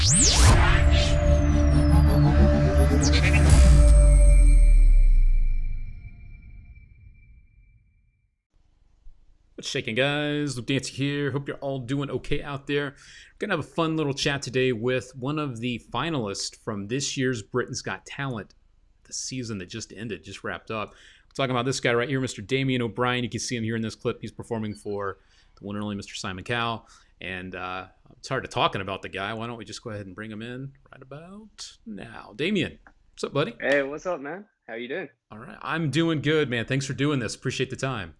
What's shaking, guys? Luke Dancy here. Hope you're all doing okay out there. We're gonna have a fun little chat today with one of the finalists from this year's Britain's Got Talent, the season that just ended, just wrapped up. We're talking about this guy right here, Mr. Damien O'Brien. You can see him here in this clip. He's performing for the one and only Mr. Simon Cowell. And it's hard to talking about the guy. Why don't we just go ahead and bring him in right about now? Damien, what's up, buddy? Hey, what's up, man? How you doing? All right, I'm doing good, man. Thanks for doing this. Appreciate the time.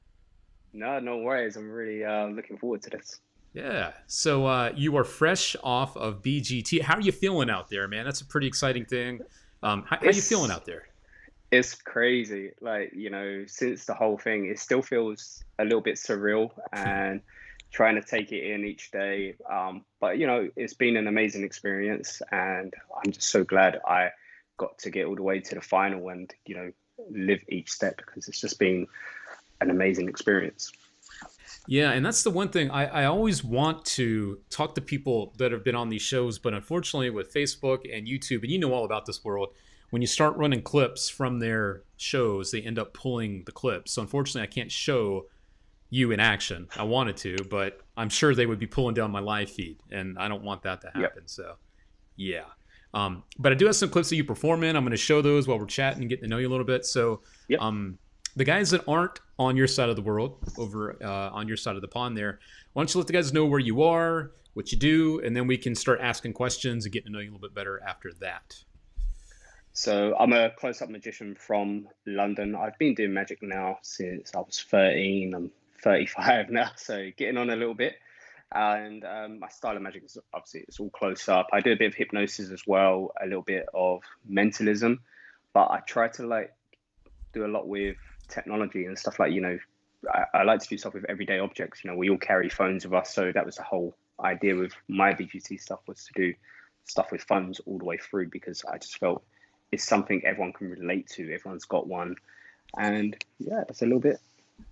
No worries. I'm really looking forward to this. Yeah. So you are fresh off of BGT. How are you feeling out there, man? That's a pretty exciting thing. How are you feeling out there? It's crazy. Like, since the whole thing, it still feels a little bit surreal and trying to take it in each day. But, it's been an amazing experience. And I'm just so glad I got to get all the way to the final and, live each step, because it's just been an amazing experience. Yeah, and that's the one thing I always want to talk to people that have been on these shows, but unfortunately with Facebook and YouTube, and you know all about this world, when you start running clips from their shows, they end up pulling the clips. So unfortunately, I can't show you in action. I wanted to, but I'm sure they would be pulling down my live feed, and I don't want that to happen. Yep. So, yeah. But I do have some clips that you perform in. I'm going to show those while we're chatting and getting to know you a little bit. So, yep. The guys that aren't on your side of the world, over on your side of the pond there, why don't you let the guys know where you are, what you do, and then we can start asking questions and getting to know you a little bit better after that. So I'm a close-up magician from London. I've been doing magic now since I was 13. I'm 35 now, so getting on a little bit. And my style of magic is obviously it's all close up. I do a bit of hypnosis as well, a little bit of mentalism, but I try to do a lot with technology and stuff like, I like to do stuff with everyday objects. We all carry phones with us, so that was the whole idea with my BGT stuff, was to do stuff with phones all the way through, because I just felt it's something everyone can relate to. Everyone's got one. And yeah, that's a little bit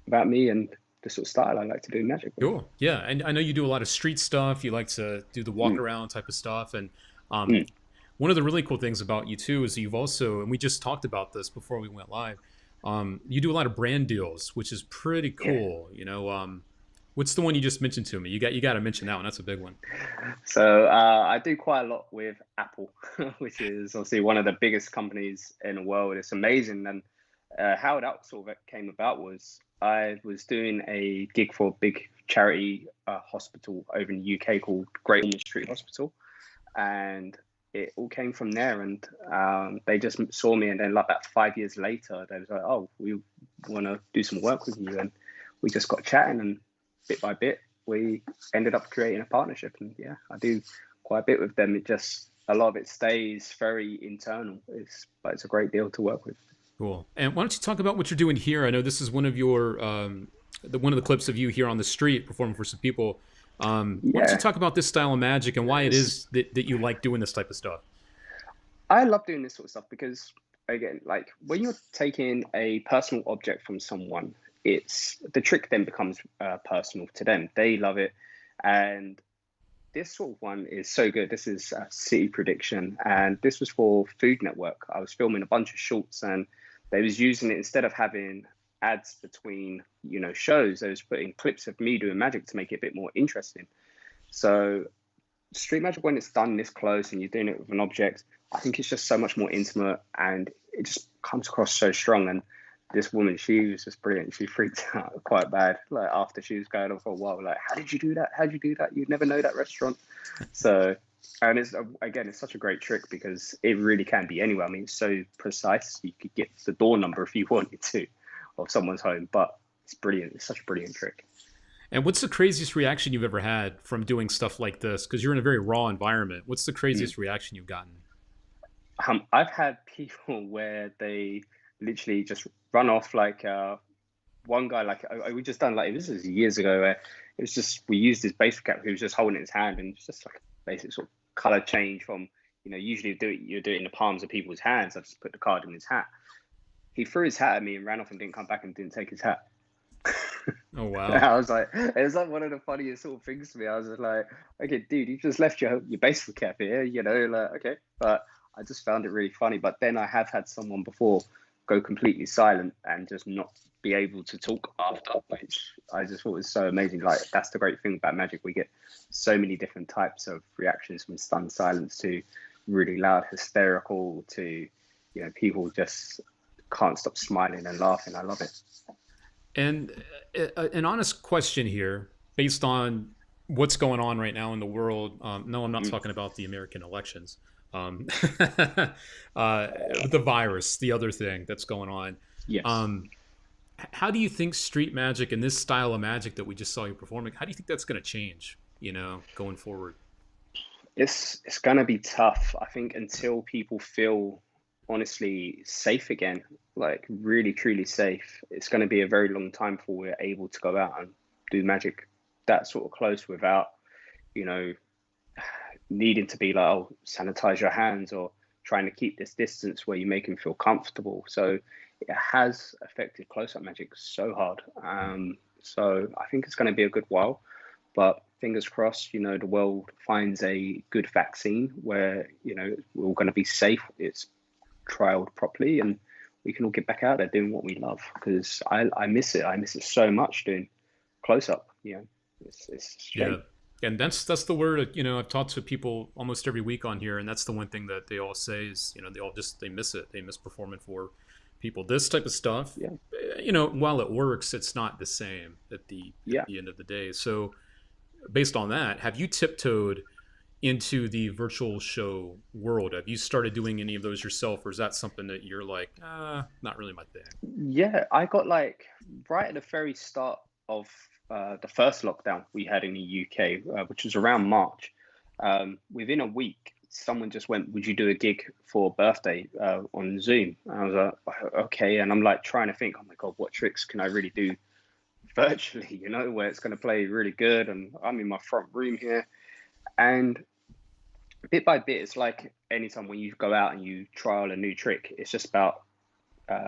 about me and the sort of style I like to do in magic. Cool. Yeah, and I know you do a lot of street stuff. You like to do the walk around type of stuff. And one of the really cool things about you too is you've also, and we just talked about this before we went live, you do a lot of brand deals, which is pretty cool. Yeah. What's the one you just mentioned to me? You got to mention that one. That's a big one. So I do quite a lot with Apple, which is obviously one of the biggest companies in the world. It's amazing. And how that sort of came about was I was doing a gig for a big charity hospital over in the UK called Great Ormond Street Hospital. And it all came from there, and they just saw me, and then about 5 years later, they was like, "Oh, we want to do some work with you," and we just got chatting, and bit by bit, we ended up creating a partnership. And yeah, I do quite a bit with them. A lot of it stays very internal, but it's a great deal to work with. Cool. And why don't you talk about what you're doing here? I know this is one of your one of the clips of you here on the street performing for some people. Why don't you talk about this style of magic and why it is that you like doing this type of stuff? I love doing this sort of stuff because, again, when you're taking a personal object from someone, the trick then becomes personal to them. They love it. And this sort of one is so good. This is a City Prediction, and this was for Food Network. I was filming a bunch of shorts, and they was using it instead of having ads between shows. They was putting clips of me doing magic to make it a bit more interesting. So street magic, when it's done this close and you're doing it with an object, I think it's just so much more intimate, and it just comes across so strong. And this woman, she was just brilliant. She freaked out quite bad after she was going on for a while, how did you do that? How'd you do that? You'd never know that restaurant. So, and it's such a great trick because it really can be anywhere. I mean, it's so precise. You could get the door number if you wanted to of someone's home, but it's brilliant. It's such a brilliant trick. And what's the craziest reaction you've ever had from doing stuff like this? Because you're in a very raw environment. What's the craziest reaction you've gotten? I've had people where they literally just run off. One guy, we just done, this was years ago, where it was just, we used his basic cap, he was just holding it in his hand, and it's just like a basic sort of color change from, usually you do it in the palms of people's hands. I just put the card in his hat. He threw his hat at me and ran off and didn't come back and didn't take his hat. Oh wow. I was like, it was like one of the funniest sort of things to me. I was just like, okay, dude, you just left your baseball cap here, like, okay. But I just found it really funny. But then I have had someone before go completely silent and just not be able to talk after, which I just thought was so amazing. Like, that's the great thing about magic. We get so many different types of reactions, from stunned silence to really loud hysterical to, people just can't stop smiling and laughing. I love it. And an honest question here, based on what's going on right now in the world. No, I'm not Mm, talking about the American elections. Um, the virus, the other thing that's going on. yes. Um, how do you think street magic and this style of magic that we just saw you performing, how do you think that's going to change, going forward? It's gonna be tough, I think, until people feel honestly safe again, like really truly safe. It's gonna be a very long time before we're able to go out and do magic that sort of close without, you know, needing to be like, oh, sanitize your hands or trying to keep this distance where you make them feel comfortable. So it has affected close-up magic so hard. So I think it's going to be a good while, but fingers crossed, the world finds a good vaccine where, we're all going to be safe. It's trialed properly and we can all get back out there doing what we love, because I miss it. I miss it so much doing close up. It's a Yeah. shame. And that's the word, I've talked to people almost every week on here, and that's the one thing that they all say is, they miss it. They miss performing for people. This type of stuff, Yeah. while it works, it's not the same at Yeah. the end of the day. So based on that, have you tiptoed into the virtual show world? Have you started doing any of those yourself, or is that something that you're like, not really my thing? Yeah, I got like right at the very start of the first lockdown we had in the UK, which was around March. Within a week, someone just went, "Would you do a gig for birthday on Zoom?" And I was like, "Okay." And I'm like trying to think, "Oh my God, what tricks can I really do virtually? Where it's going to play really good?" And I'm in my front room here, and bit by bit, it's like anytime when you go out and you trial a new trick, it's just about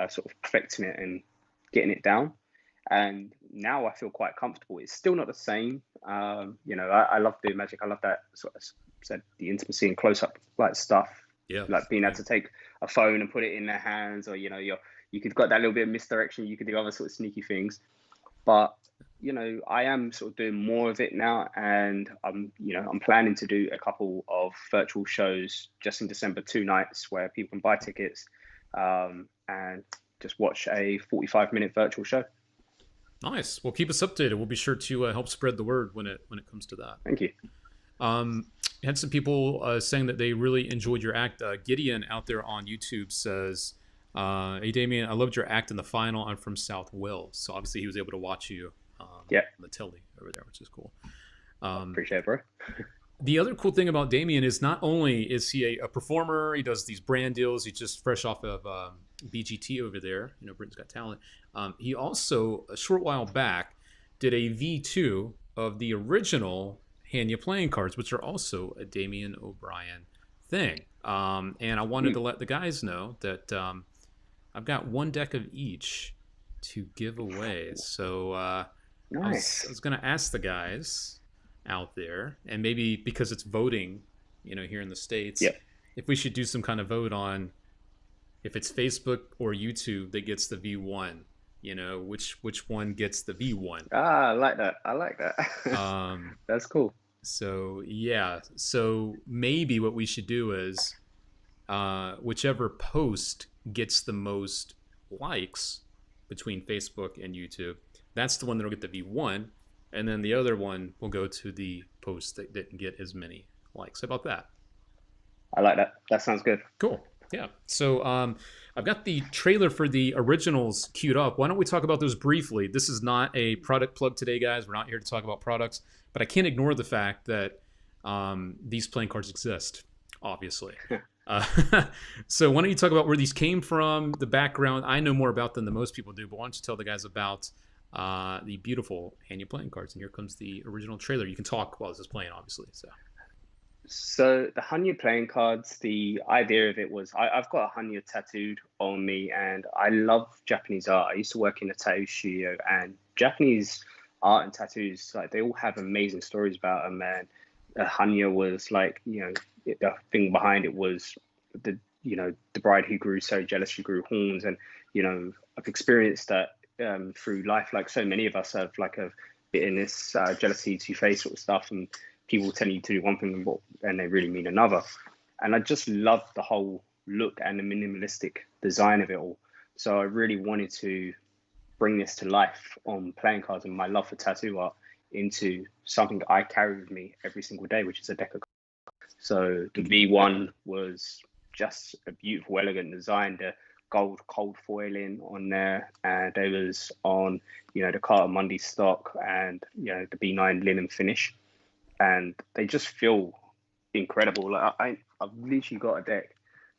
sort of perfecting it and getting it down. And now I feel quite comfortable. It's still not the same. I love doing magic. I love that sort of said the intimacy and close up like stuff, Yeah. like being able Yeah. to take a phone and put it in their hands, or you could got that little bit of misdirection. You could do other sort of sneaky things, but I am sort of doing more of it now, and I'm planning to do a couple of virtual shows just in December, 2 nights where people can buy tickets and just watch a 45-minute virtual show. Nice. Well, keep us updated. We'll be sure to help spread the word when it comes to that. Thank you. Had some people saying that they really enjoyed your act. Gideon out there on YouTube says, "Hey Damien, I loved your act in the final. I'm from South Wales, so obviously he was able to watch you Yeah, on the telly over there, which is cool." appreciate it, bro. The other cool thing about Damien is not only is he a performer, he does these brand deals. He's just fresh off of BGT over there, Britain's Got Talent. He also, a short while back, did a V2 of the original Hanya playing cards, which are also a Damien O'Brien thing. And I wanted Mm, to let the guys know that I've got one deck of each to give away. So I nice. was going to ask the guys out there, and maybe because it's voting, here in the States, Yeah. if we should do some kind of vote on if it's Facebook or YouTube that gets the V1, which one gets the V1. I like that. I like that. Um, That's cool. so yeah, so maybe what we should do is whichever post gets the most likes between Facebook and YouTube, that's the one that'll get the V1, and then the other one will go to the post that didn't get as many likes. How about that? I like that. That sounds good. Cool. Yeah. So I've got the trailer for the originals queued up. Why don't we talk about those briefly? This is not a product plug today, guys. We're not here to talk about products, but I can't ignore the fact that these playing cards exist, obviously. Uh, so why don't you talk about where these came from, the background? I know more about them than most people do, but why don't you tell the guys about the beautiful Hanya playing cards? And here comes the original trailer. You can talk while this is playing, obviously. So So the Hanya playing cards, the idea of it was I've got a Hanya tattooed on me, and I love Japanese art. I used to work in a tattoo studio, and Japanese art and tattoos, like they all have amazing stories about them. Man, Hanya was like, the thing behind it was the the bride who grew so jealous she grew horns, and I've experienced that through life. Like so many of us have like a bitterness, jealousy, two-face sort of stuff, and people telling you to do one thing and they really mean another. And I just love the whole look and the minimalistic design of it all. So I really wanted to bring this to life on playing cards and my love for tattoo art into something that I carry with me every single day, which is a deck of cards. So the V1 was just a beautiful, elegant design. The gold cold foiling on there, and they was on the Carter Monday stock, and the B9 linen finish, and they just feel incredible. Like I've literally got a deck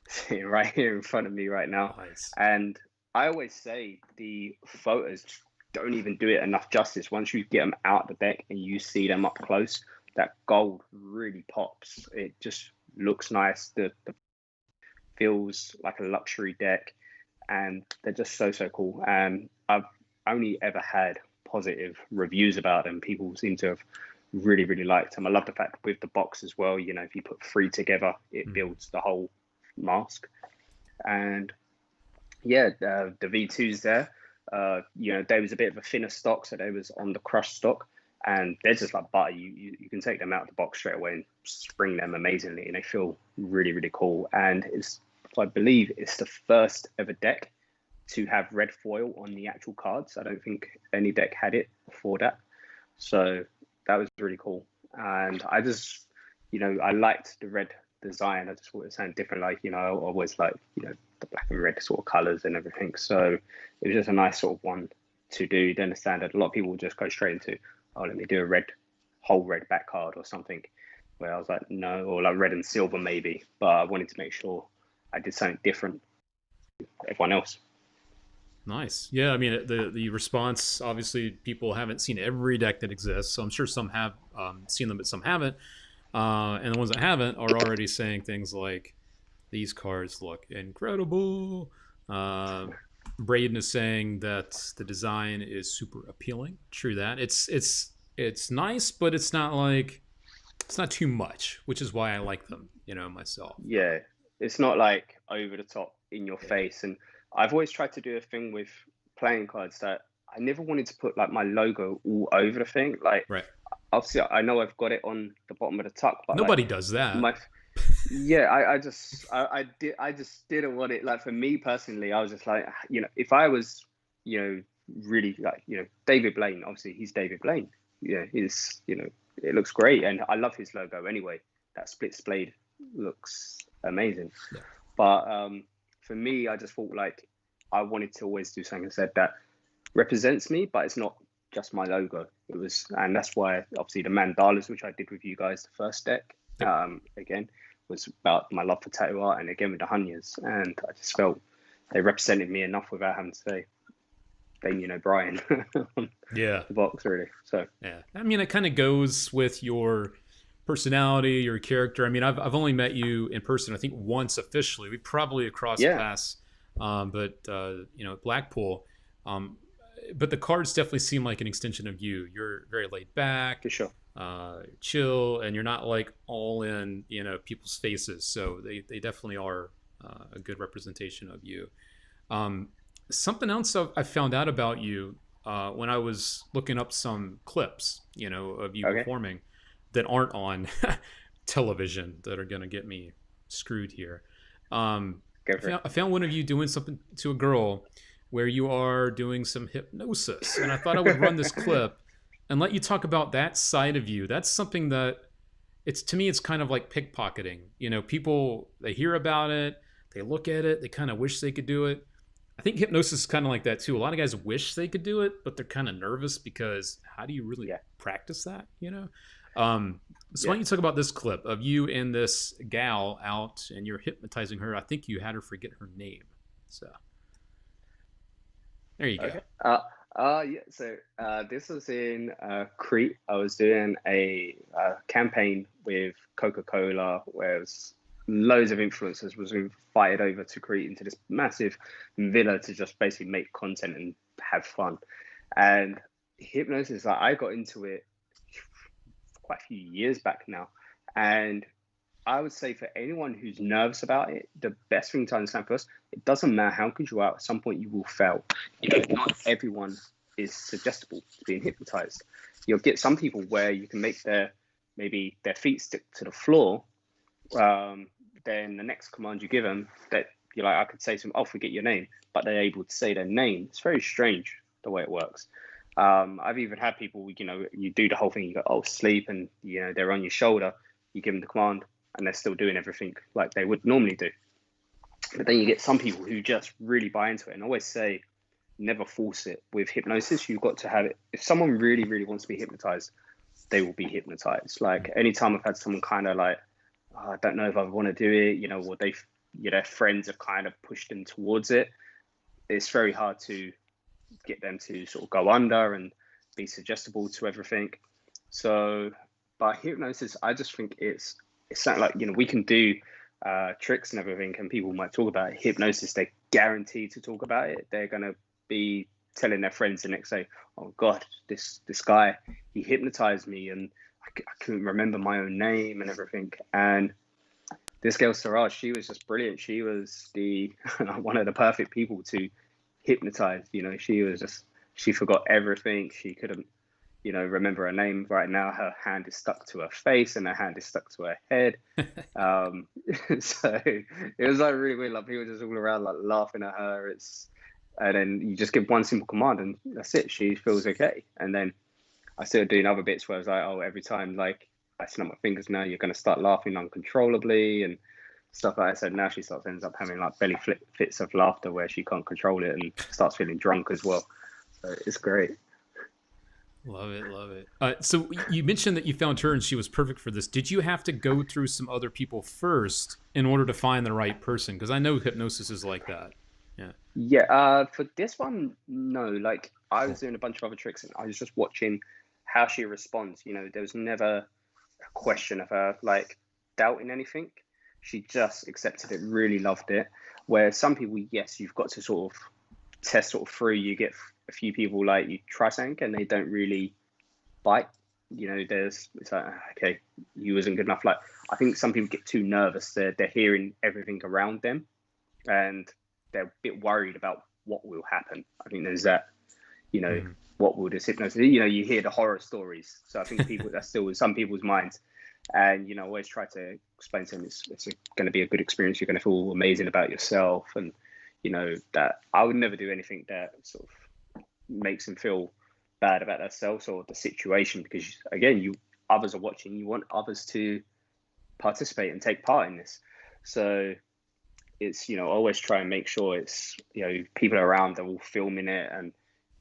sitting right here in front of me right now. Nice. And I always say the photos don't even do it enough justice. Once you get them out the deck and you see them up close, that gold really pops. It just looks nice. The feels like a luxury deck, and they're just so cool. And I've only ever had positive reviews about them. People seem to have really liked them. I love the fact with the box as well, if you put 3 together, it builds the whole mask. And yeah, the V2s there, they was a bit of a thinner stock, so they was on the crushed stock, and they're just like butter. You can take them out of the box straight away and spring them amazingly, and they feel really cool. And I believe it's the first ever deck to have red foil on the actual cards. I don't think any deck had it before that, so that was really cool. And I just, I liked the red design. I just thought it sounded different. Like, I always like, the black and red sort of colors and everything. So it was just a nice sort of one to do. You understand that a lot of people will just go straight into, oh, let me do a whole red back card or something. Where I was like, no, or like red and silver maybe. But I wanted to make sure I did something different to everyone else. Nice. Yeah, I mean, the response, obviously, people haven't seen every deck that exists, so I'm sure some have seen them, but some haven't. And the ones that haven't are already saying things like, these cards look incredible. Braden is saying that the design is super appealing. True that. It's nice, but it's not too much, which is why I like them, myself. Yeah, it's not like over the top in your face. And I've always tried to do a thing with playing cards that I never wanted to put like my logo all over the thing. Like, right. Obviously, I know I've got it on the bottom of the tuck, but nobody does that. Yeah, I just didn't want it. Like for me personally, I was just like, if I was, really like, David Blaine. Obviously, he's David Blaine. Yeah, it looks great, and I love his logo anyway. That split blade looks amazing. Yeah. But for me, I just thought like I wanted to always do something that represents me, but it's not just my logo. And that's why obviously the mandalas, which I did with you guys, the first deck, again, was about my love for tattoo art, and again with the Hunyas, and I just felt they represented me enough without having to say Damien O'Brien on the box, really. So yeah, I mean, it kind of goes with your personality, your character. I mean, I've only met you in person, I think once officially. We probably crossed paths, but Blackpool. But the cards definitely seem like an extension of you. You're very laid back, for sure, chill, and you're not like all in people's faces. So they definitely are a good representation of you. Something else I found out about you when I was looking up some clips, of you performing that aren't on television that are gonna get me screwed here. I found one of you doing something to a girl where you are doing some hypnosis, and I thought I would run this clip and let you talk about that side of you. That's something that to me it's kind of like pickpocketing. People, they hear about it, they look at it, they kind of wish they could do it. I think hypnosis is kind of like that too. A lot of guys wish they could do it, but they're kind of nervous because how do you really practice that? So why don't you talk about this clip of you and this gal out, and you're hypnotizing her. I think you had her forget her name. So there you go. So this was in Crete. I was doing a campaign with Coca-Cola where it was loads of influencers was invited over to Crete into this massive villa to just basically make content and have fun. And hypnosis, like, I got into it quite a few years back now, and I would say for anyone who's nervous about it, the best thing to understand first, it doesn't matter how good you are, at some point you will fail. Not everyone is suggestible to being hypnotized. You'll get some people where you can make maybe their feet stick to the floor. Then the next command you give them, that you're like, I could say to them, "Oh, forget your name," but they're able to say their name. It's very strange the way it works. I've even had people, you do the whole thing, you go, "Oh, sleep," and they're on your shoulder. You give them the command, and they're still doing everything like they would normally do. But then you get some people who just really buy into it, and I always say, never force it. With hypnosis, you've got to have it. If someone really, really wants to be hypnotized, they will be hypnotized. Like, anytime I've had someone kind of like, "Oh, I don't know if I want to do it," or their friends have kind of pushed them towards it, it's very hard to get them to sort of go under and be suggestible to everything. So by hypnosis, I just think it's something like, we can do tricks and everything, and people might talk about it. Hypnosis, they're guaranteed to talk about it. They're going to be telling their friends the next day, "Oh God, this guy, he hypnotized me, and I couldn't remember my own name and everything." And this girl Siraj, she was just brilliant. She was the one of the perfect people to hypnotize. She forgot everything. She couldn't remember her name. Right now her hand is stuck to her face and her hand is stuck to her head. So it was like really weird. Like, people just all around like laughing at her. And then you just give one simple command and that's it. She feels okay. And then I started doing other bits where I was like, "Oh, every time like I snap my fingers, now you're going to start laughing uncontrollably," and stuff like that. So now she ends up having like belly fits of laughter where she can't control it and starts feeling drunk as well. So it's great. Love it, love it. So you mentioned that you found her and she was perfect for this. Did you have to go through some other people first in order to find the right person? Because I know hypnosis is like that. Yeah. Yeah, for this one, no. Like, I Cool. was doing a bunch of other tricks and I was just watching how she responds. There was never a question of her like doubting anything. She just accepted it, really loved it. Where some people, yes, you've got to sort of test sort of through. You get a few people like you try something and they don't really bite. It's like, okay, you wasn't good enough. Like, I think some people get too nervous. They're hearing everything around them, and they're a bit worried about what will happen. I think there's that, Mhm. what will this hypnosis? You hear the horror stories. So I think that's still in some people's minds. And always try to explain to them it's going to be a good experience. You're going to feel amazing about yourself, and that I would never do anything that sort of makes them feel bad about themselves or the situation, because again, others are watching. You want others to participate and take part in this. So it's always try and make sure it's people around are all filming it, and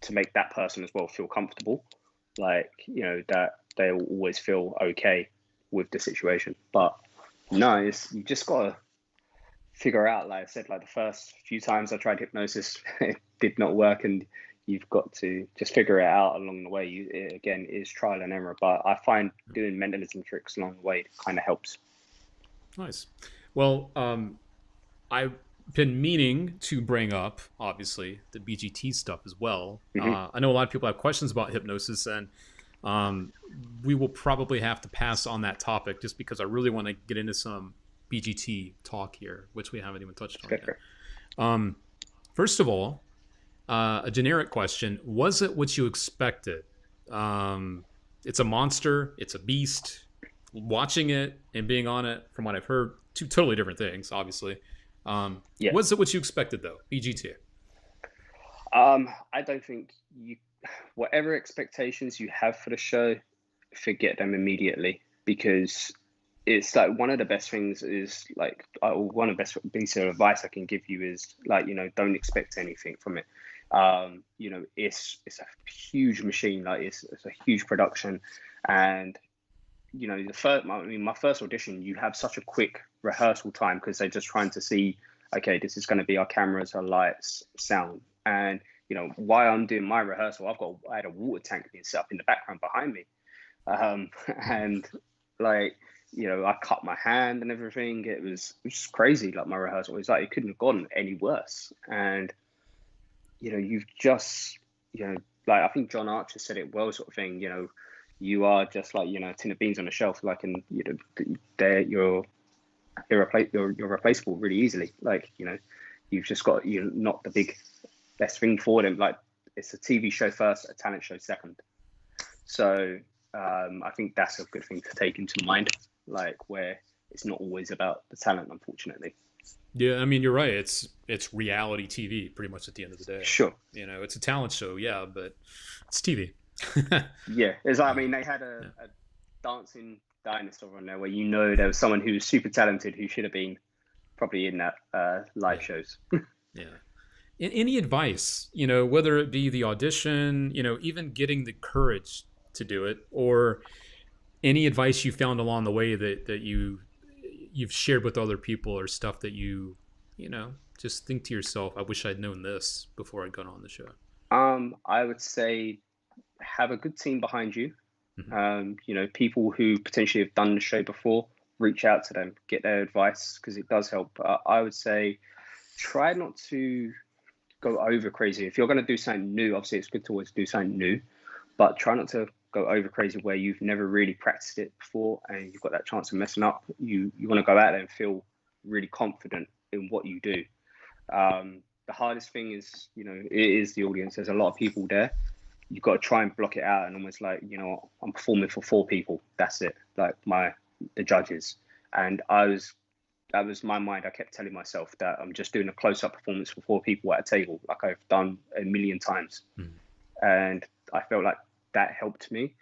to make that person as well feel comfortable, like that they'll always feel okay with the situation. But no, you just gotta figure out, like I said, like the first few times I tried hypnosis, it did not work, and you've got to just figure it out along the way. It, again, is trial and error, but I find doing mentalism tricks along the way kind of helps. Nice. Well, I've been meaning to bring up, obviously, the BGT stuff as well. Hmm. I know a lot of people have questions about hypnosis, and um, we will probably have to pass on that topic just because I really want to get into some BGT talk here, which we haven't even touched on Go yet. for it. Um, First of all, a generic question: was it what you expected? Um, it's a monster. It's a beast. Watching it and being on it, from what I've heard, two totally different things. Obviously, Yeah. was it what you expected though? BGT. I don't think whatever expectations you have for the show, forget them immediately, because it's like one of the best things is like, one of the best pieces of advice I can give you is like, don't expect anything from it. It's a huge machine, like it's a huge production, and my first audition, you have such a quick rehearsal time because they're just trying to see, okay, this is going to be our cameras, our lights, sound. And, while I'm doing my rehearsal, I had a water tank being set up in the background behind me. And like, I cut my hand and everything. It was crazy. Like, my rehearsal, it's like, it couldn't have gone any worse. And, you've just, like I think John Archer said it well, sort of thing. You are just like a tin of beans on a shelf, like, and you're you're replaceable really easily. Like, you've just got you're not the best thing for them. Like, it's a TV show first, a talent show second. So I think that's a good thing to take into mind, like where it's not always about the talent, unfortunately. Yeah, I mean, you're right. It's reality TV pretty much at the end of the day. Sure. It's a talent show, yeah, but it's TV. Yeah, it's like, I mean, they had a dancing dinosaur on there where there was someone who was super talented who should have been probably in that live shows. Yeah. Any advice, whether it be the audition, even getting the courage to do it, or any advice you found along the way that you've shared with other people, or stuff that just think to yourself, I wish I'd known this before I'd gone on the show? I would say have a good team behind you. Mm-hmm. People who potentially have done the show before, reach out to them, get their advice, because it does help. I would say try not to go over crazy. If you're going to do something new, obviously it's good to always do something new, but try not to go over crazy where you've never really practiced it before and you've got that chance of messing up. You want to go out there and feel really confident in what you do. The hardest thing is, it is the audience. There's a lot of people there. You've got to try and block it out and almost like, I'm performing for 4 people. That's it. Like the judges. And that was my mind. I kept telling myself that I'm just doing a close-up performance for 4 people at a table, like I've done a million times. And I felt like that helped me.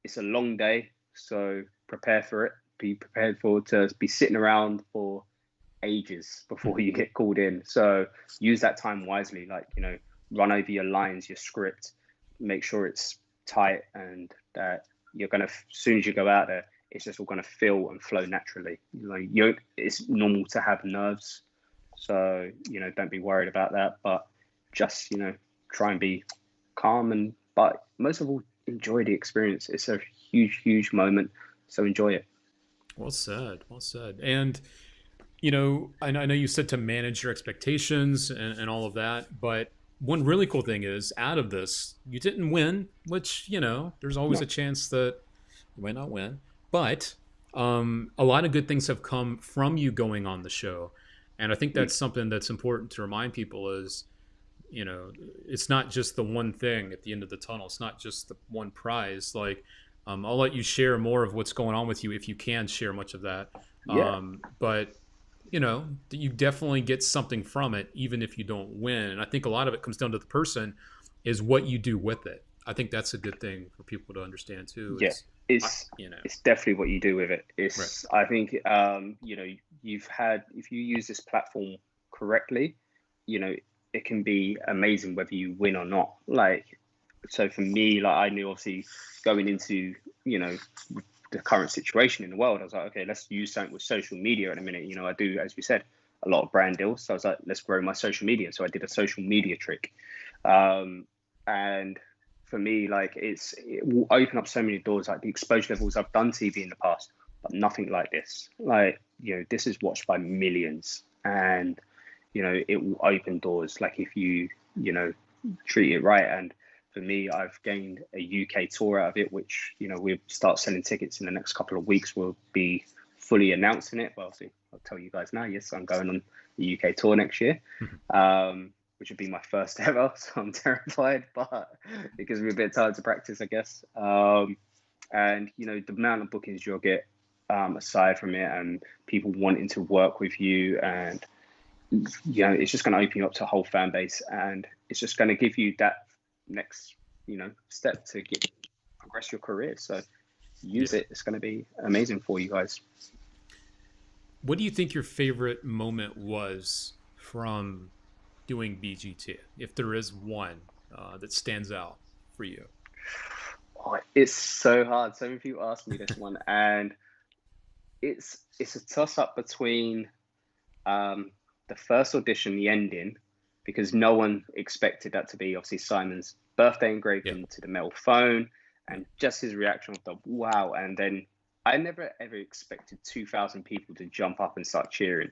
It's a long day, so prepare for it. Be prepared to be sitting around for ages before you get called in. So use that time wisely, like, run over your lines, your script, make sure it's tight, and that you're going to, as soon as you go out there, it's just all going to feel and flow naturally. It's normal to have nerves, so don't be worried about that. But just try and be calm, but most of all, enjoy the experience. It's a huge moment, so enjoy it. Well said. Well said. And I know you said to manage your expectations and all of that, but one really cool thing is, out of this, you didn't win, which there's always a chance that you might not win. But a lot of good things have come from you going on the show. And I think that's something that's important to remind people is, it's not just the one thing at the end of the tunnel. It's not just the one prize. Like, I'll let you share more of what's going on with you if you can share much of that. Yeah. But, you definitely get something from it, even if you don't win. And I think a lot of it comes down to the person, is what you do with it. I think that's a good thing for people to understand too. Yeah. It's definitely what you do with it. It's right. I think if you use this platform correctly, it can be amazing whether you win or not. Like, so for me, like, I knew, obviously, going into the current situation in the world, I was like, okay, let's use something with social media in a minute. I do, as you said, a lot of brand deals, so I was like, let's grow my social media. So I did a social media trick, and for me, like, it will open up so many doors. Like, the exposure levels, I've done TV in the past, but nothing like this. Like, this is watched by millions, and it will open doors, like, if you treat it right. And for me, I've gained a UK tour out of it, which we'll start selling tickets in the next couple of weeks. We'll be fully announcing it. Well, see, I'll tell you guys now. Yes, I'm going on the UK tour next year. Which would be my first ever, so I'm terrified, but it gives me a bit of time to practice, I guess. And the amount of bookings you'll get aside from it, and people wanting to work with you, and it's just going to open you up to a whole fan base, and it's just going to give you that next step to progress your career. So use it. It's going to be amazing for you guys. What do you think your favorite moment was from doing BGT, if there is one that stands out for you? Oh, it's so hard. So many people ask me this one, and it's a toss up between the first audition, the ending, because no one expected that to be obviously Simon's birthday engraved into the metal phone, and just his reaction of the wow. And then I never ever expected 2,000 people to jump up and start cheering.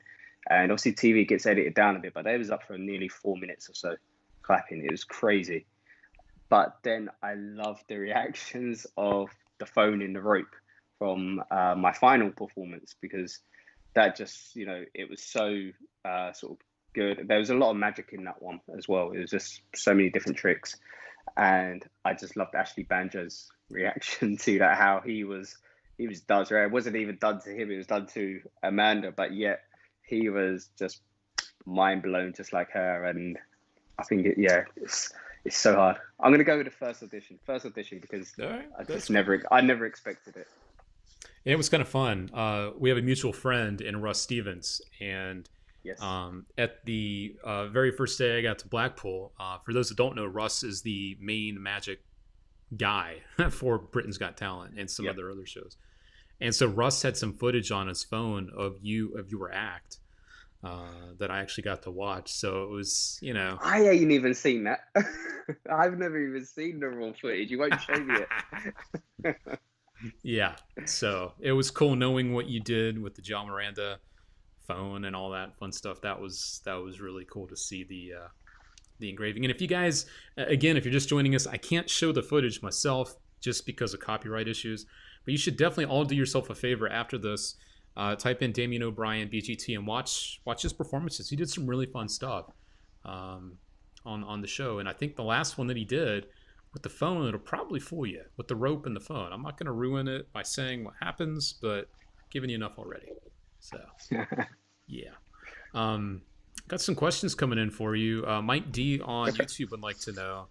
And obviously TV gets edited down a bit, but they was up for nearly 4 minutes or so clapping. It was crazy. But then I love the reactions of the phone in the rope from my final performance, because that just, it was so sort of good. There was a lot of magic in that one as well. It was just so many different tricks. And I just loved Ashley Banjo's reaction to that, how he was done. Right? It wasn't even done to him, it was done to Amanda, but yet he was just mind blown, just like her. And I think it's so hard. I'm gonna go with the first audition, because All right, I never expected it. It was kind of fun. We have a mutual friend in Russ Stevens, and Yes. at the very first day I got to Blackpool, for those that don't know, Russ is the main magic guy for Britain's Got Talent and some other shows. And so Russ had some footage on his phone of your act that I actually got to watch. So it was, I ain't even seen that. I've never even seen the raw footage. You won't show me it. Yeah. So it was cool knowing what you did with the John Miranda phone and all that fun stuff. That was really cool to see the engraving. And if you guys, again, if you're just joining us, I can't show the footage myself just because of copyright issues, but you should definitely all do yourself a favor after this. Type in Damien O'Brien BGT and watch his performances. He did some really fun stuff on the show, and I think the last one that he did with the phone, it'll probably fool you with the rope and the phone. I'm not going to ruin it by saying what happens, but I've given you enough already. So yeah. Got some questions coming in for you. Mike D on YouTube would like to know,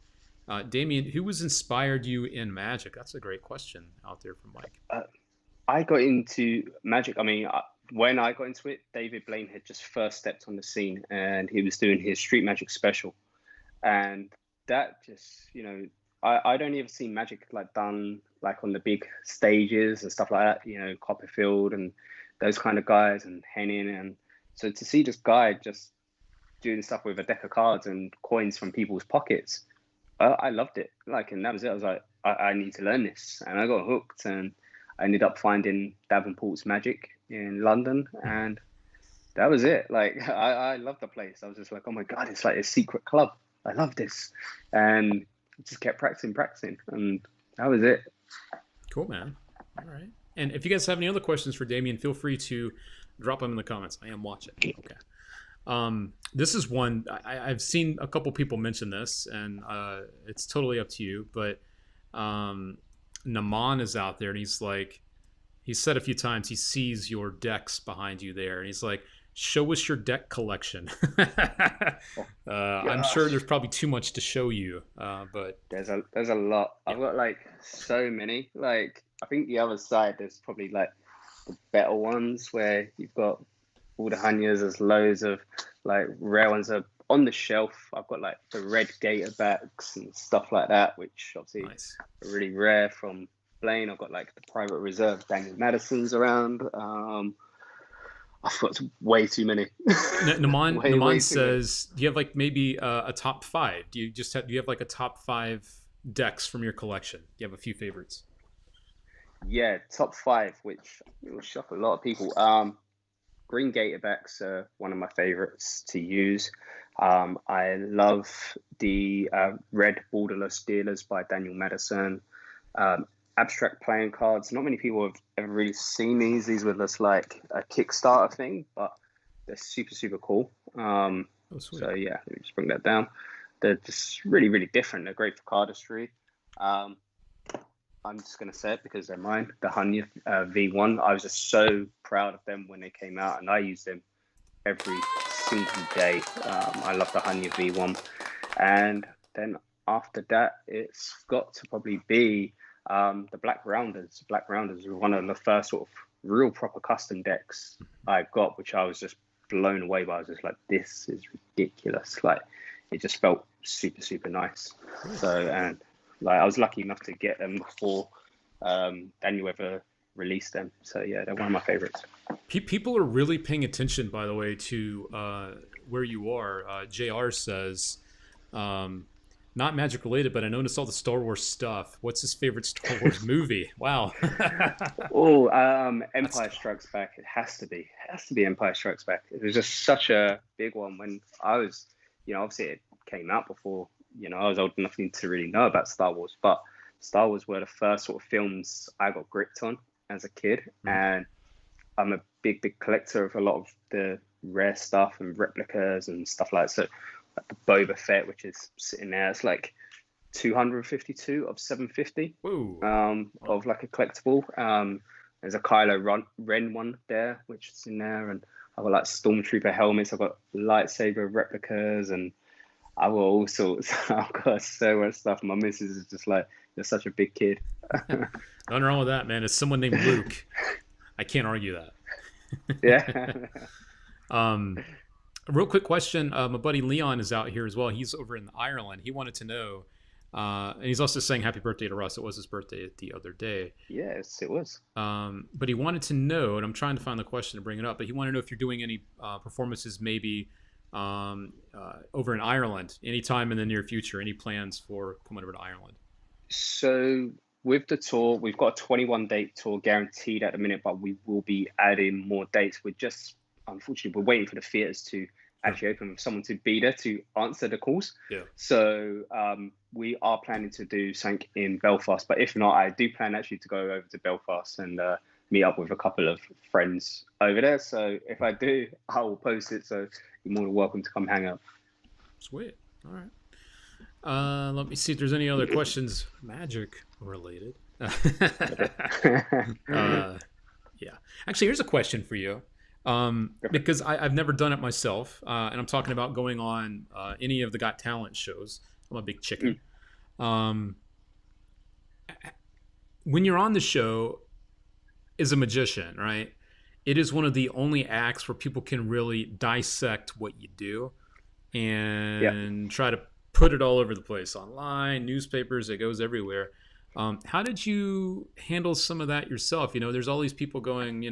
Damien, who was inspired you in magic? That's a great question out there from Mike. I got into magic. I mean, when I got into it, David Blaine had just first stepped on the scene, and he was doing his street magic special. And that just, I don't even see magic like done like on the big stages and stuff like that, Copperfield and those kind of guys, and Henning. And so to see this guy just doing stuff with a deck of cards and coins from people's pockets, I loved it. Like, and that was it. I was like, I need to learn this. And I got hooked, and I ended up finding Davenport's Magic in London, and that was it. Like, I loved the place. I was just like, oh my God, it's like a secret club. I love this. And just kept practicing, and that was it. Cool, man. All right. And if you guys have any other questions for Damien, feel free to drop them in the comments. I am watching. Okay. This is one, I've seen a couple people mention this, and it's totally up to you, but Naman is out there, and he said a few times he sees your decks behind you there, and he's like, show us your deck collection. I'm sure there's probably too much to show you, but there's a lot. I've got like so many. Like, I think the other side, there's probably like the better ones where you've got all the Hanyas. There's loads of like rare ones are on the shelf. I've got like the red gator backs and stuff like that, which obviously are really rare from Blaine. I've got like the private reserve Daniel Madison's around. I've got way too many. Naman says, do you have like maybe a top 5? Do you have like a top 5 decks from your collection? Do you have a few favorites? Yeah, top 5, which will shock a lot of people. Green Gatorbacks are one of my favorites to use. I love the red borderless dealers by Daniel Madison. Abstract playing cards. Not many people have ever really seen these. These were just like a Kickstarter thing, but they're super, super cool. So yeah, let me just bring that down. They're just really, really different. They're great for cardistry. I'm just going to say it because they're mine. The Hanya V1. I was just so proud of them when they came out, and I use them every single day. I love the Hanya V1. And then after that, it's got to probably be the Black Rounders. Black Rounders were one of the first sort of real proper custom decks I got, which I was just blown away by. I was just like, this is ridiculous. Like, it just felt super, super nice. So, and like, I was lucky enough to get them before Daniel ever released them. So yeah, they're one of my favorites. People are really paying attention, by the way, to where you are. JR says, not magic related, but I noticed all the Star Wars stuff. What's his favorite Star Wars movie? Wow. Empire Strikes Back. It has to be. It has to be Empire Strikes Back. It was just such a big one when I was, obviously it came out before I was old enough to really know about Star Wars, but Star Wars were the first sort of films I got gripped on as a kid. Mhm. And I'm a big collector of a lot of the rare stuff and replicas and stuff like that. So like the Boba Fett, which is sitting there, it's like 252 of 750 Whoa. Wow. of like a collectible. There's a Kylo Ren one there, which is in there, and I've got like Stormtrooper helmets. I've got lightsaber replicas, and I've got all sorts. I've got so much stuff. My missus is just like, "You're such a big kid." Nothing wrong with that, man. It's someone named Luke. I can't argue that. Yeah. A real quick question. My buddy Leon is out here as well. He's over in Ireland. He wanted to know, and he's also saying happy birthday to Russ. It was his birthday the other day. Yes, it was. But he wanted to know, and I'm trying to find the question to bring it up, but he wanted to know if you're doing any performances maybe over in Ireland anytime in the near future. Any plans for coming over to Ireland? So with the tour, we've got a 21 date tour guaranteed at the minute, but we will be adding more dates. Unfortunately, we're waiting for the theatres to actually open for someone to be there to answer the calls. Yeah. So we are planning to do something in Belfast, but if not, I do plan actually to go over to Belfast and meet up with a couple of friends over there. So if I do, I will post it. So you're more than welcome to come hang out. Sweet. All right. Let me see if there's any other questions magic related. Yeah. Actually, here's a question for you. Because I've never done it myself, and I'm talking about going on any of the Got Talent shows. I'm a big chicken. When you're on the show as a magician, right? It is one of the only acts where people can really dissect what you do and try to put it all over the place, online, newspapers. It goes everywhere. How did you handle some of that yourself? There's all these people going,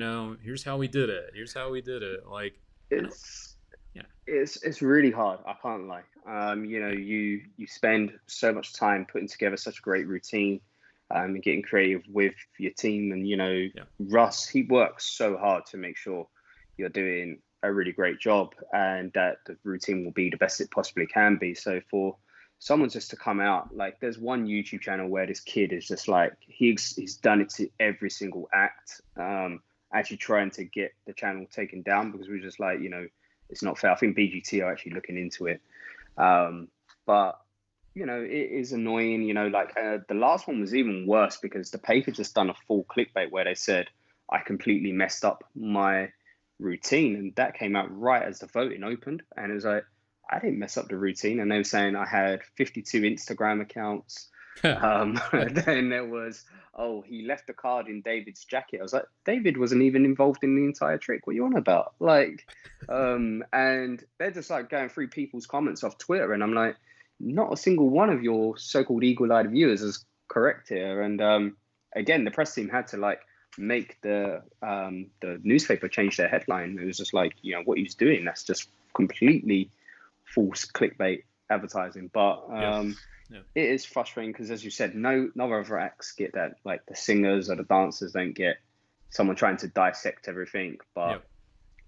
here's how we did it. Here's how we did it. Like, it's really hard. I can't lie. You spend so much time putting together such a great routine, and getting creative with your team. And Russ, he works so hard to make sure you're doing a really great job and that the routine will be the best it possibly can be. So for someone just to come out, like there's one YouTube channel where this kid is just like, he's done it to every single act, actually trying to get the channel taken down because we're just like, it's not fair. I think BGT are actually looking into it. But, it is annoying, the last one was even worse because the paper just done a full clickbait where they said, I completely messed up my routine. And that came out right as the voting opened. And it was like, I didn't mess up the routine. And they were saying I had 52 Instagram accounts. Then there was, he left the card in David's jacket. I was like, David wasn't even involved in the entire trick. What are you on about? Like, and they're just like going through people's comments off Twitter. And I'm like, not a single one of your so-called eagle-eyed viewers is correct here. And again, the press team had to like make the newspaper change their headline. It was just like, what he was doing, that's just completely false clickbait advertising. But it is frustrating because, as you said, no other acts get that. Like the singers or the dancers don't get someone trying to dissect everything. But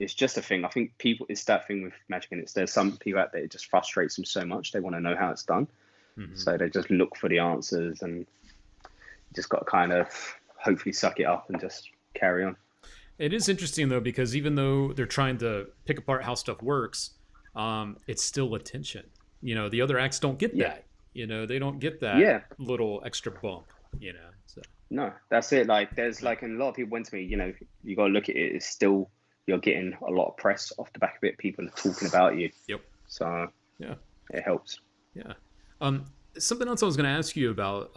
it's just a thing. I think it's that thing with magic, and there's some people out there, it just frustrates them so much. They want to know how it's done. So they just look for the answers, and you just got to kind of hopefully suck it up and just carry on. It is interesting though, because even though they're trying to pick apart how stuff works, it's still attention. The other acts don't get that. They don't get that little extra bump. So. No, that's it. Like there's like, and a lot of people went to me. You got to look at it. It's still, you're getting a lot of press off the back of it. People are talking about you. Yep. So it helps. Yeah. Something else I was going to ask you about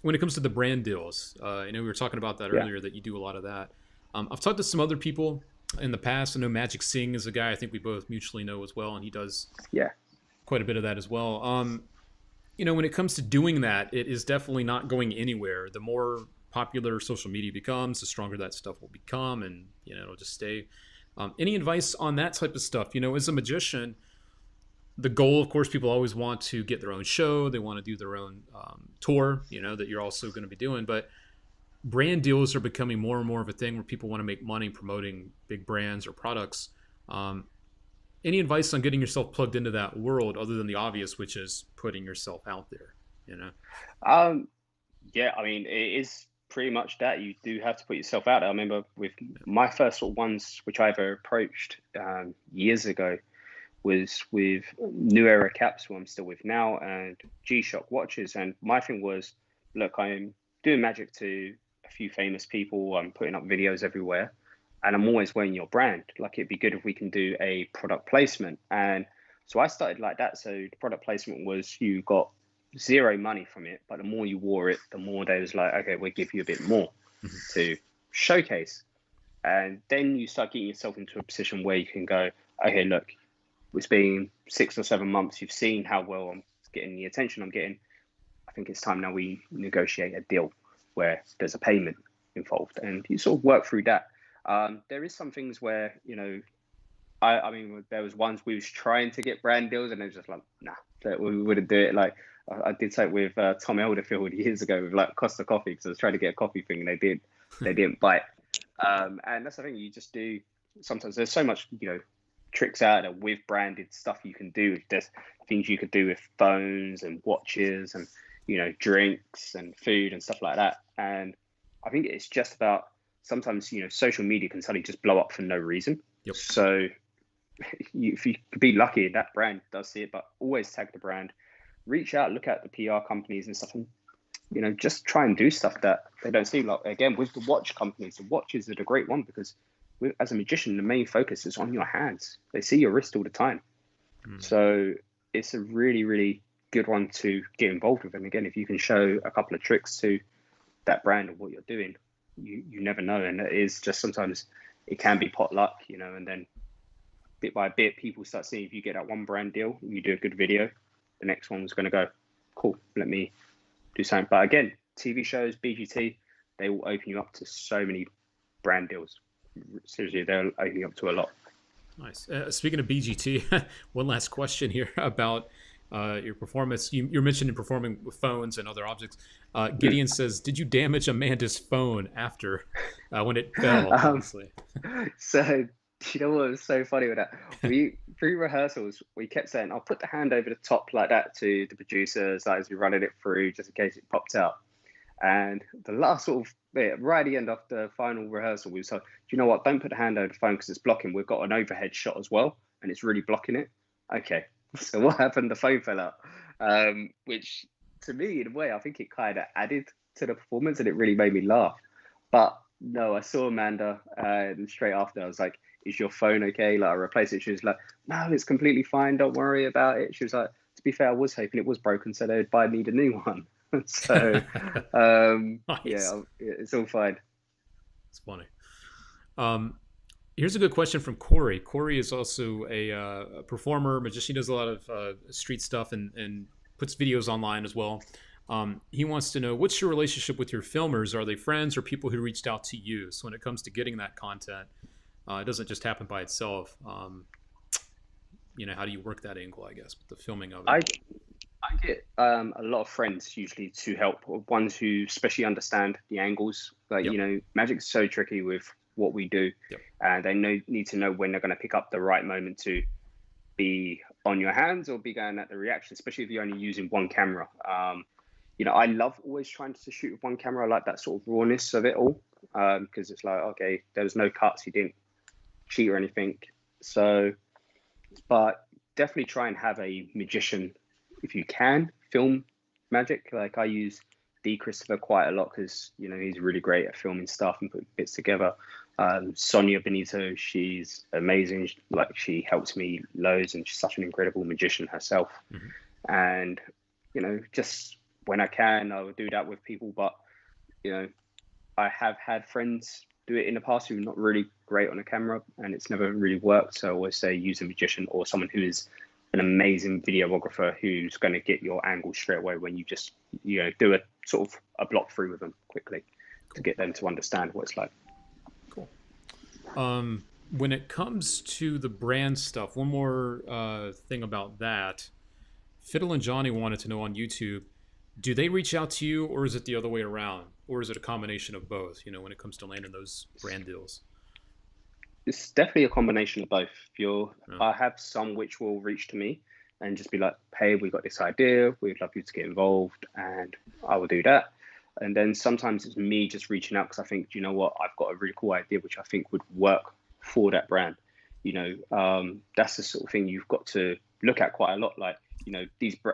when it comes to the brand deals. We were talking about that earlier, that you do a lot of that. I've talked to some other people in the past. I know Magic Singh is a guy I think we both mutually know as well, and he does quite a bit of that as well. When it comes to doing that, it is definitely not going anywhere. The more popular social media becomes, the stronger that stuff will become, and it'll just stay. Any advice on that type of stuff? As a magician, the goal, of course, people always want to get their own show. They want to do their own tour, that you're also going to be doing. But brand deals are becoming more and more of a thing where people want to make money promoting big brands or products. Any advice on getting yourself plugged into that world other than the obvious, which is putting yourself out there, you know? Um, yeah, I mean, it is pretty much that. You do have to put yourself out there. I remember with my first sort of ones, which I ever approached years ago, was with New Era Caps, who I'm still with now, and G-Shock watches. And my thing was, look, I'm doing magic to a few famous people. I'm putting up videos everywhere, and I'm always wearing your brand. Like, it'd be good if we can do a product placement. And so I started like that. So the product placement was you got zero money from it, but the more you wore it, the more they was like, okay, we'll give you a bit more to showcase. And then you start getting yourself into a position where you can go, okay, look, it's been 6 or 7 months. You've seen how well I'm getting the attention I'm getting. I think it's time now we negotiate a deal where there's a payment involved, and you sort of work through that. There is some things where, you know, I mean, there was ones we was trying to get brand deals, and it was just like, nah, we wouldn't do it. Like I did say with Tom Elderfield years ago with like Costa Coffee, because I was trying to get a coffee thing, and they didn't bite. And that's the thing, you just do. Sometimes there's so much, you know, tricks out there with branded stuff you can do. There's things you could do with phones and watches and, you know, drinks and food and stuff like that. And I think it's just about, sometimes, you know, social media can suddenly just blow up for no reason. Yep. So if you could be lucky, that brand does see it, but always tag the brand, reach out, look at the PR companies and stuff, and, you know, just try and do stuff that they don't see. Like, again, with the watch companies, the watches are a great one, because as a magician, the main focus is on your hands. They see your wrist all the time. So it's a really, really good one to get involved with. And again, if you can show a couple of tricks to that brand of what you're doing, you never know. And it is just, sometimes it can be pot luck, you know, and then bit by bit, people start seeing, if you get that one brand deal and you do a good video, the next one's going to go, cool, let me do something. But again, TV shows, BGT, they will open you up to so many brand deals. Seriously, they're opening up to a lot. Nice. Speaking of BGT, one last question here about your performance. You're mentioning performing with phones and other objects. Gideon says, did you damage Amanda's phone after when it fell? Obviously. So, you know what was so funny with that? We pre-rehearsals, we kept saying, I'll put the hand over the top like that to the producers, like, as we running it through, just in case it popped out. And the last sort of bit, right at the end of the final rehearsal, we was like, do you know what? Don't put the hand over the phone because it's blocking. We've got an overhead shot as well, and it's really blocking it. Okay. So what happened? The phone fell out, which to me, in a way, I think it kind of added to the performance, and it really made me laugh. But no, I saw Amanda, and straight after I was like, is your phone okay? Like, I replaced it. She was like, no, it's completely fine. Don't worry about it. She was like, to be fair, I was hoping it was broken so they would buy me the new one. So, Nice. yeah, it's all fine. It's funny. Here's a good question from Corey. Corey is also a performer, magician. He does a lot of street stuff and puts videos online as well. He wants to know, what's your relationship with your filmers? Are they friends or people who reached out to you? So when it comes to getting that content, it doesn't just happen by itself. You know, how do you work that angle, I guess, with the filming of it? I get a lot of friends usually to help, ones who especially understand the angles. Like, Yep. you know, magic's so tricky with what we do. Yep. And they need to know when they're going to pick up the right moment to be on your hands or be going at the reaction, especially if you're only using one camera. You know, I love always trying to shoot with one camera. I like that sort of rawness of it all, because it's like, okay, there was no cuts, he didn't cheat or anything. So, but definitely try and have a magician, if you can, film magic. Like, I use D. Christopher quite a lot because, you know, he's really great at filming stuff and putting bits together. Sonia Benito, she's amazing. Like, she helps me loads, and she's such an incredible magician herself. And, you know, just when I can, I will do that with people. But, you know, I have had friends do it in the past who are not really great on a camera, and it's never really worked. So I always say use a magician or someone who is an amazing videographer who's going to get your angle straight away when you just, you know, do a sort of a block through with them quickly to get them to understand what it's like. Cool. When it comes to the brand stuff, one more thing about that. Fiddle and Johnny wanted to know on YouTube, do they reach out to you, or is it the other way around? Or is it a combination of both, you know, when it comes to landing those brand deals? it's definitely a combination of both. Yeah. I have some which will reach to me and just be like, hey, we got this idea, we'd love you to get involved, and I will do that. And then sometimes it's me just reaching out because I think, you know what, I've got a really cool idea which I think would work for that brand. That's the sort of thing you've got to look at quite a lot. Like,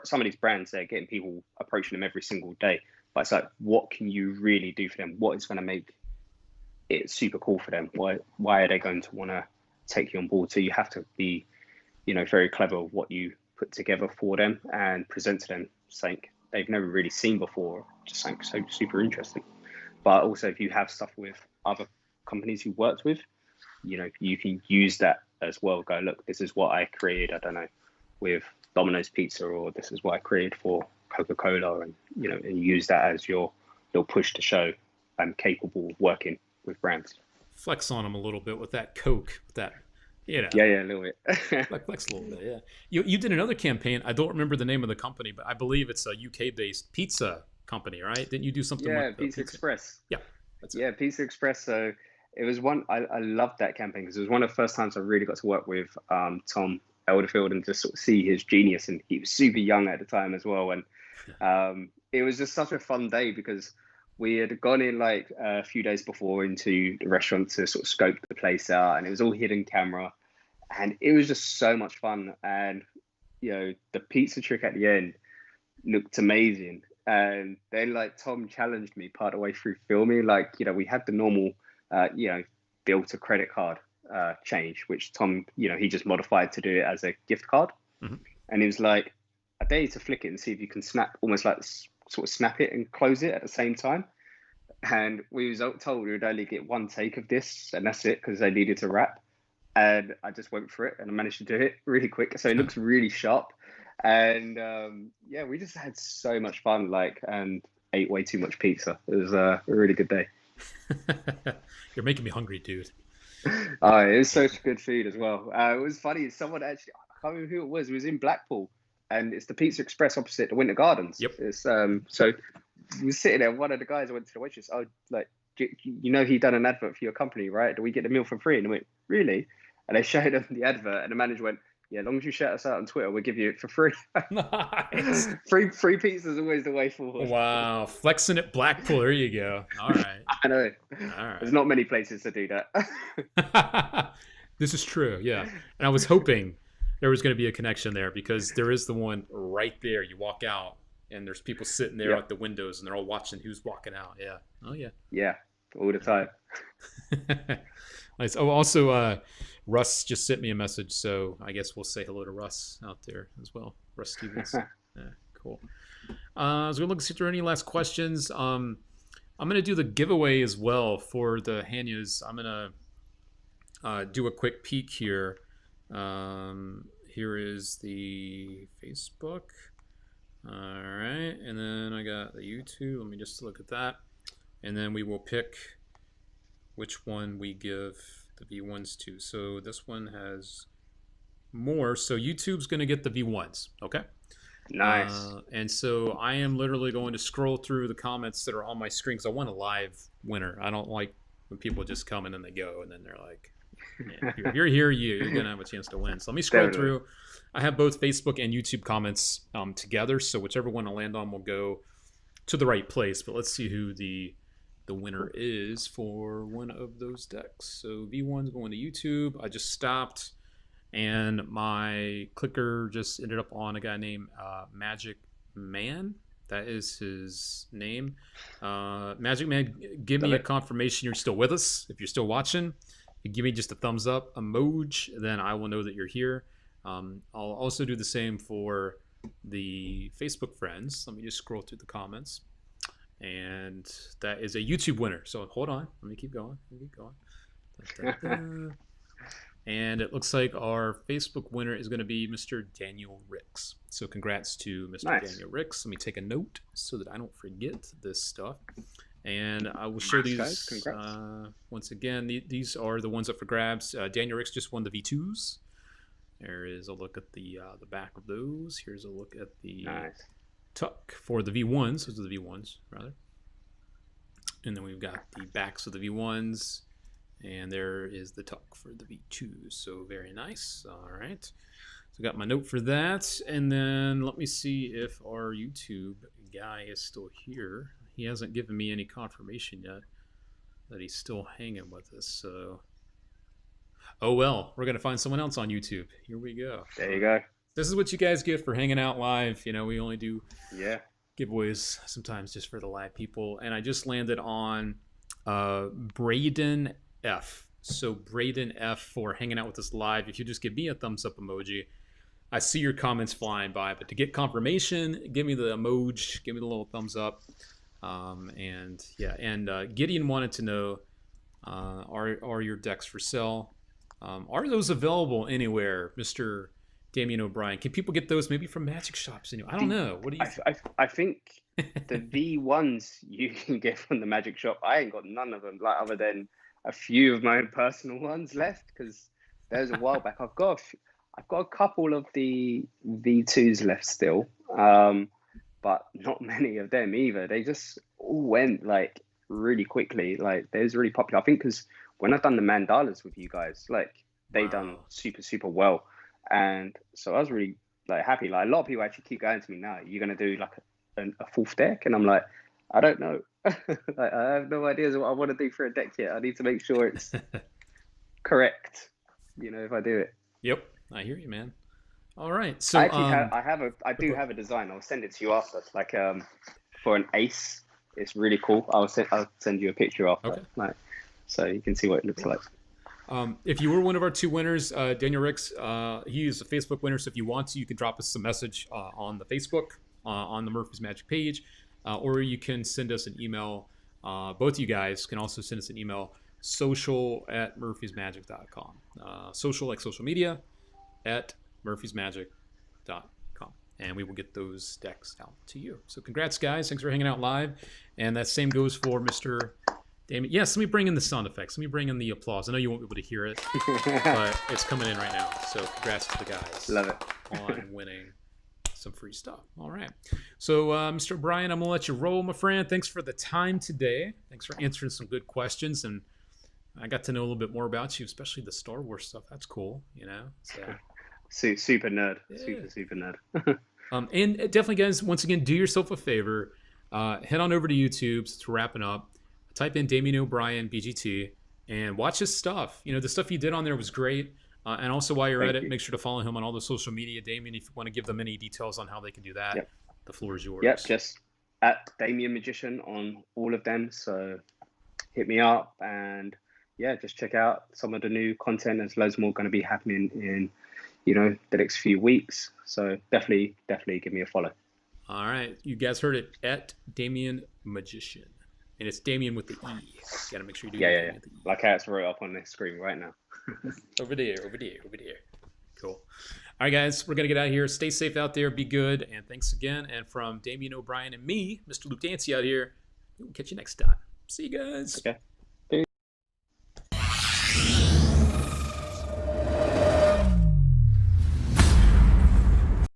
some of these brands, they're getting people approaching them every single day. But it's like, what can you really do for them? What is going to make it super cool for them? Why are they going to want to take you on board? So you have to be, very clever with what you put together for them and present to them something they've never really seen before, just something so super interesting. But also, if you have stuff with other companies you worked with, you can use that as well. Go, look, this is what I created, I don't know, with Domino's Pizza, or this is what I created for Coca-Cola, and and use that as your little push to show I'm capable of working with brands. Flex on them a little bit with that Coke, with that, Yeah, a little bit. flex a little bit. Yeah, you did another campaign. I don't remember the name of the company, but I believe it's a UK-based pizza company, right? Didn't you do something? Yeah, with Pizza Express. Yeah, Pizza Express. So it was one I loved that campaign because it was one of the first times I really got to work with Tom Elderfield and just sort of see his genius. And he was super young at the time as well. And it was just such a fun day because we had gone in like a few days before into the restaurant to sort of scope the place out, and it was all hidden camera, and it was just so much fun. And the pizza trick at the end looked amazing. And then like Tom challenged me part of the way through filming. Like, we had the normal, bill to credit card change, which Tom, he just modified to do it as a gift card. Mm-hmm. And he was like, I dare you to flick it and see if you can almost like sort of snap it and close it at the same time. And we was told we would only get one take of this, and that's it, because they needed to wrap. And I just went for it, and I managed to do it really quick. So it looks really sharp. And we just had so much fun, and ate way too much pizza. It was a really good day. You're making me hungry, dude. Oh, it was such good food as well. It was funny. Someone actually, I can't remember who it was. It was in Blackpool, and it's the Pizza Express opposite the Winter Gardens. Yep. It's so we were sitting there. One of the guys went to the waitress. Oh, like, he done an advert for your company, right? Do we get the meal for free? And I went, really? And they showed him the advert, and the manager went, yeah, as long as you shout us out on Twitter, we'll give you it for free. Nice. Free pizza is always the way forward. Wow, flexing at Blackpool. There you go. All right. I know. All right. There's not many places to do that. This is true, yeah. And I was hoping there was going to be a connection there, because there is the one right there. You walk out, and there's people sitting there at the windows, and they're all watching who's walking out. Yeah. Oh, yeah. Yeah, all the time. Nice. Oh, also, Russ just sent me a message, so I guess we'll say hello to Russ out there as well. Russ Stevens. Yeah, cool. As we look to see if there are any last questions, I'm going to do the giveaway as well for the Hanyas. I'm going to do a quick peek here. Here is the Facebook. All right, and then I got the YouTube. Let me just look at that, and then we will pick which one we give the V1s to. So this one has more, so YouTube's going to get the V1s. Okay. Nice. And so I am literally going to scroll through the comments that are on my screen, because I want a live winner. I don't like when people just come and then they go, and then they're like, yeah, if you're here, you're going to have a chance to win. So let me scroll through. I have both Facebook and YouTube comments together, so whichever one I land on will go to the right place. But let's see who the winner is for one of those decks. So V1's going to YouTube. I just stopped, and my clicker just ended up on a guy named Magic Man. That is his name. Magic Man, give me a confirmation you're still with us. If you're still watching, you give me just a thumbs up emoji, then I will know that you're here. I'll also do the same for the Facebook friends. Let me just scroll through the comments. And that is a YouTube winner. So hold on. Let me keep going. Da, da, da. And it looks like our Facebook winner is going to be Mr. Daniel Ricks. So congrats to Mr. Daniel Ricks. Let me take a note so that I don't forget this stuff. And I will show these once again. These are the ones up for grabs. Daniel Ricks just won the V2s. There is a look at the back of those. Here's a look at the tuck for the V1s. Those are the V1s, rather. And then we've got the backs of the V1s. And there is the talk for the V2. So very nice. All right. So got my note for that. And then let me see if our YouTube guy is still here. He hasn't given me any confirmation yet that he's still hanging with us. So, oh well, we're going to find someone else on YouTube. Here we go. There you go. This is what you guys get for hanging out live. You know, we only do giveaways sometimes just for the live people. And I just landed on Braden F. So Braden F for hanging out with us live. If you just give me a thumbs up emoji, I see your comments flying by. But to get confirmation, give me the emoji, give me the little thumbs up. And Gideon wanted to know, are your decks for sale? Are those available anywhere, Mr. Damien O'Brien? Can people get those maybe from magic shops? Anyway, I don't know. What do you think? I think the V1s you can get from the magic shop. I ain't got none of them, like other than a few of my own personal ones left, because there's a while back. I've got a couple of the V2s left still, but not many of them either. They just all went like really quickly. Like they was really popular. I think because when I've done the mandalas with you guys, like they done super well, and so I was really like happy. Like a lot of people actually keep going to me now. You're gonna do like a fourth deck, and I'm like, I don't know. Like, I have no idea what I want to do for a deck yet. I need to make sure it's correct. You know, if I do it. Yep, I hear you, man. All right, so I actually I do have a design. I'll send it to you after. Like for an ace, it's really cool. I'll send you a picture after. Okay. Like, so you can see what it looks like. If you were one of our two winners, Daniel Ricks, he is a Facebook winner. So if you want to, you can drop us a message on the Facebook on the Murphy's Magic page, or you can send us an email. Both of you guys can also send us an email, social@murphysmagic.com. Social like social media at murphysmagic.com, and we will get those decks out to you. So congrats, guys. Thanks for hanging out live. And that same goes for Mr. Damien. Yes, let me bring in the sound effects. Let me bring in the applause. I know you won't be able to hear it, but it's coming in right now. So congrats to the guys. Love it. On winning some free stuff. All right. So, Mr. O'Brien, I'm going to let you roll, my friend. Thanks for the time today. Thanks for answering some good questions. And I got to know a little bit more about you, especially the Star Wars stuff. That's cool, you know? So, super nerd. Yeah. Super nerd. And definitely, guys, once again, do yourself a favor. Head on over to YouTube. It's wrapping up. Type in Damien O'Brien, BGT, and watch his stuff. You know, the stuff he did on there was great. And also, while you're at it, make sure to follow him on all the social media. Damien, if you want to give them any details on how they can do that, the floor is yours. Yep, just at Damien Magician on all of them. So hit me up, and just check out some of the new content. There's loads more going to be happening in, the next few weeks. So definitely give me a follow. All right, you guys heard it, at Damien Magician. And it's Damien with the E. You got to make sure you do Yeah. Like how it's right up on the screen right now. Over there. Cool. All right, guys, we're going to get out of here. Stay safe out there. Be good. And thanks again. And from Damien O'Brien and me, Mr. Luke Dancy out here, we'll catch you next time. See you guys. Okay.